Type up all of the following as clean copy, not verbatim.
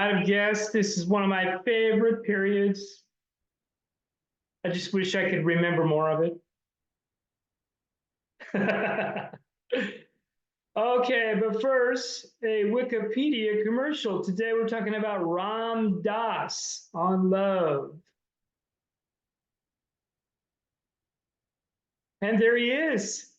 might have guessed, this is one of my favorite periods. I just wish I could remember more of it. Okay, but first, a Wikipedia commercial. Today we're talking about Ram Dass on love. And there he is.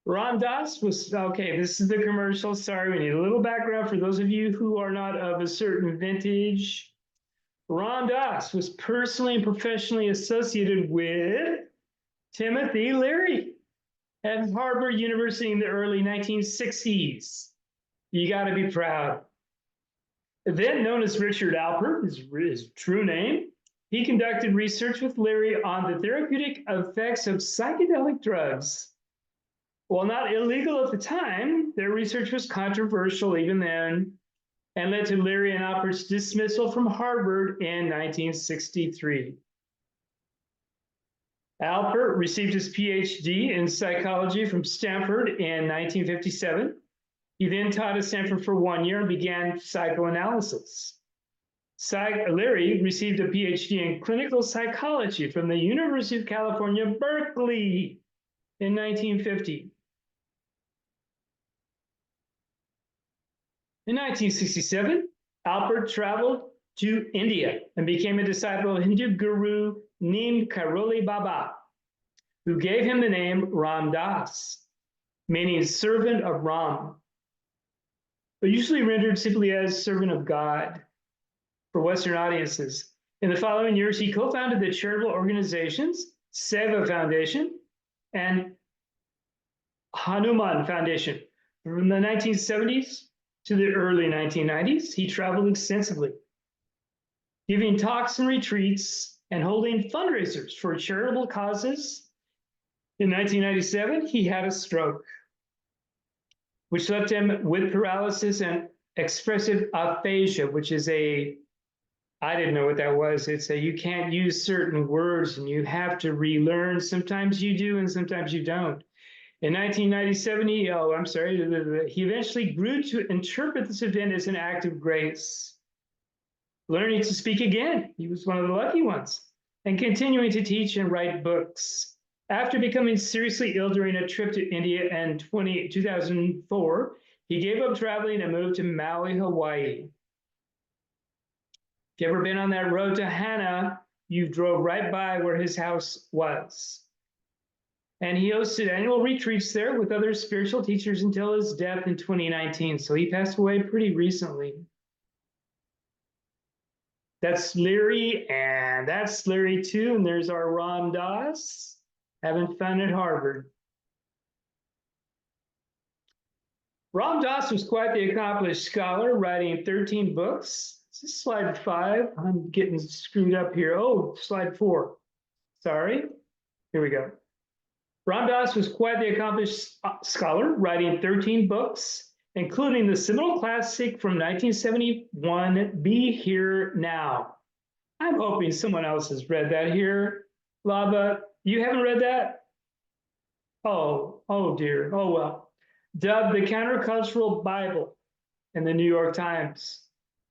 Ram Dass was, okay, this is the commercial. Sorry, we need a little background for those of you who are not of a certain vintage. Ram Dass was personally and professionally associated with Timothy Leary at Harvard University in the early 1960s. You got to be proud. Then known as Richard Alpert, his true name, he conducted research with Leary on the therapeutic effects of psychedelic drugs. While not illegal at the time, their research was controversial even then and led to Leary and Alpert's dismissal from Harvard in 1963. Alpert received his PhD in psychology from Stanford in 1957. He then taught at Stanford for 1 year and began psychoanalysis. Leary received a PhD in clinical psychology from the University of California, Berkeley in 1950. In 1967, Alpert traveled to India and became a disciple of Hindu guru named Karoli Baba, who gave him the name Ram Dass, meaning servant of Ram, but usually rendered simply as servant of God for Western audiences. In the following years, he co-founded the charitable organizations Seva Foundation and Hanuman Foundation. From the 1970s to the early 1990s, he traveled extensively, giving talks and retreats and holding fundraisers for charitable causes. In 1997, he had a stroke, which left him with paralysis and expressive aphasia, which is I didn't know what that was. It's you can't use certain words and you have to relearn. Sometimes you do and sometimes you don't. In 1997, he eventually grew to interpret this event as an act of grace, learning to speak again. He was one of the lucky ones, and continuing to teach and write books. After becoming seriously ill during a trip to India in 2004, he gave up traveling and moved to Maui, Hawaii. If you've ever been on that road to Hana, you drove right by where his house was. And he hosted annual retreats there with other spiritual teachers until his death in 2019. So he passed away pretty recently. That's Leary, and that's Leary too. And there's our Ram Dass having fun at Harvard. Ram Dass was quite the accomplished scholar, writing 13 books. This is slide 5. I'm getting screwed up here. Oh, slide 4. Sorry. Here we go. Ram Dass was quite the accomplished scholar, writing 13 books, including the seminal classic from 1971, Be Here Now. I'm hoping someone else has read that here. Lava, you haven't read that? Oh dear, oh well. Dubbed the countercultural Bible in the New York Times.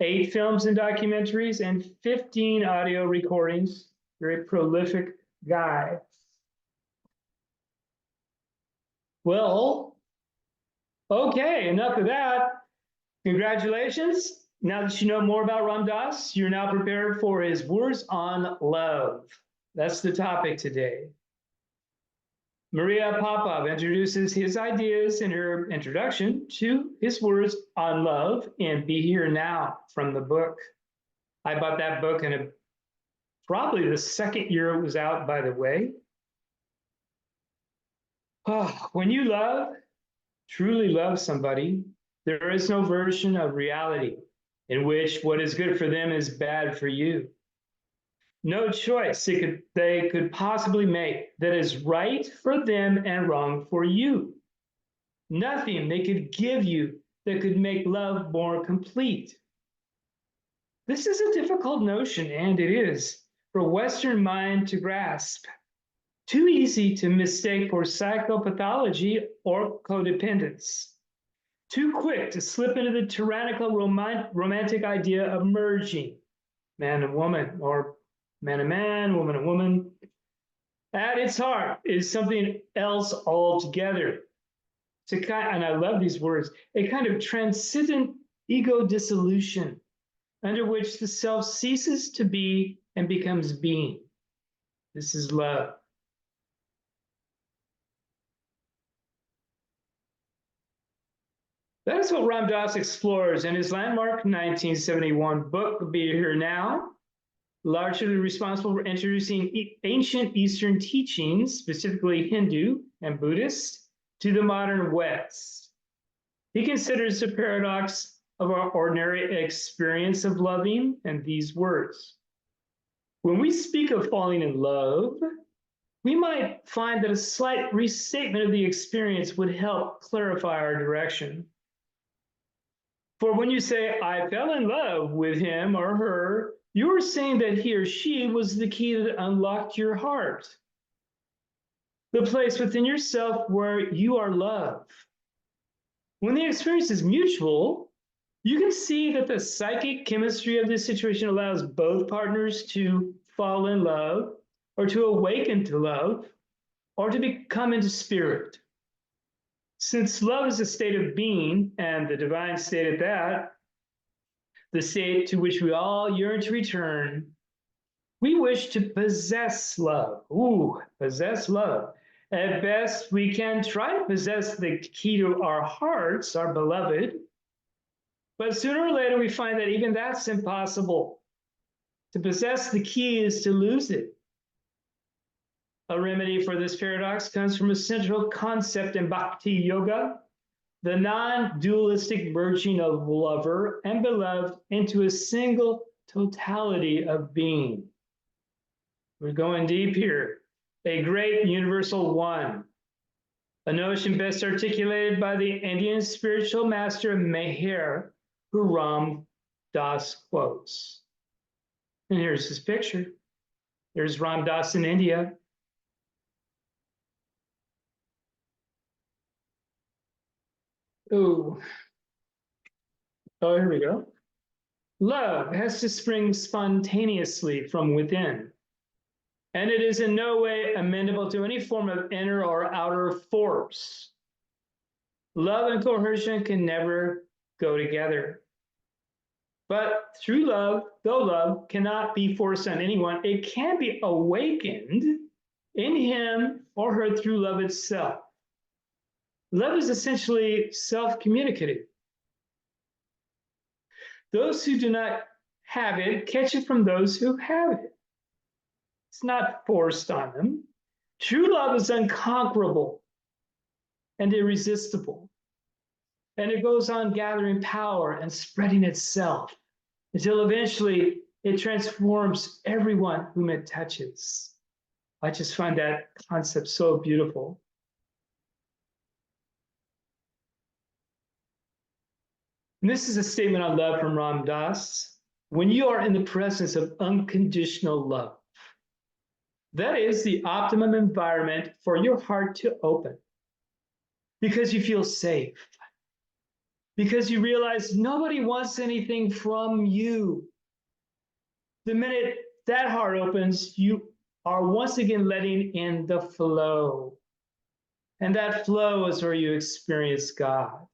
8 films and documentaries and 15 audio recordings. Very prolific guy. Well, okay, enough of that. Congratulations. Now that you know more about Ram Dass, you're now prepared for his words on love. That's the topic today. Maria Popov introduces his ideas in her introduction to his words on love in Be Here Now from the book. I bought that book in probably the second year it was out, by the way. When you truly love somebody, there is no version of reality in which what is good for them is bad for you. No choice they could possibly make that is right for them and wrong for you. Nothing they could give you that could make love more complete. This is a difficult notion, and it is for a Western mind to grasp. Too easy to mistake for psychopathology or codependence. too quick to slip into the tyrannical romantic idea of merging man and woman, or man and man, woman and woman. At its heart is something else altogether. It's a kind, and I love these words, a kind of transcendent ego dissolution under which the self ceases to be and becomes being. This is love. That is what Ram Dass explores in his landmark 1971 book, Be Here Now, largely responsible for introducing ancient Eastern teachings, specifically Hindu and Buddhist, to the modern West. He considers the paradox of our ordinary experience of loving in these words. When we speak of falling in love, we might find that a slight restatement of the experience would help clarify our direction. For when you say, I fell in love with him or her, you're saying that he or she was the key that unlocked your heart, the place within yourself where you are love. When the experience is mutual, you can see that the psychic chemistry of this situation allows both partners to fall in love, or to awaken to love, or to become into spirit. Since love is a state of being, and the divine state at that, the state to which we all yearn to return, we wish to possess love. Ooh, possess love. At best, we can try to possess the key to our hearts, our beloved, but sooner or later we find that even that's impossible. To possess the key is to lose it. A remedy for this paradox comes from a central concept in Bhakti Yoga, the non-dualistic merging of lover and beloved into a single totality of being. We're going deep here. A great universal one, a notion best articulated by the Indian spiritual master Meher, who Ram Dass quotes. And here's his picture. There's Ram Dass in India. Oh, here we go. Love has to spring spontaneously from within, and it is in no way amenable to any form of inner or outer force. Love and coercion can never go together. But through love, though love cannot be forced on anyone, it can be awakened in him or her through love itself. Love is essentially self-communicative. Those who do not have it catch it from those who have it. It's not forced on them. True love is unconquerable and irresistible. And it goes on gathering power and spreading itself until eventually it transforms everyone whom it touches. I just find that concept so beautiful. And this is a statement I love from Ram Dass. When you are in the presence of unconditional love, that is the optimum environment for your heart to open, because you feel safe, because you realize nobody wants anything from you. The minute that heart opens, you are once again letting in the flow. And that flow is where you experience God.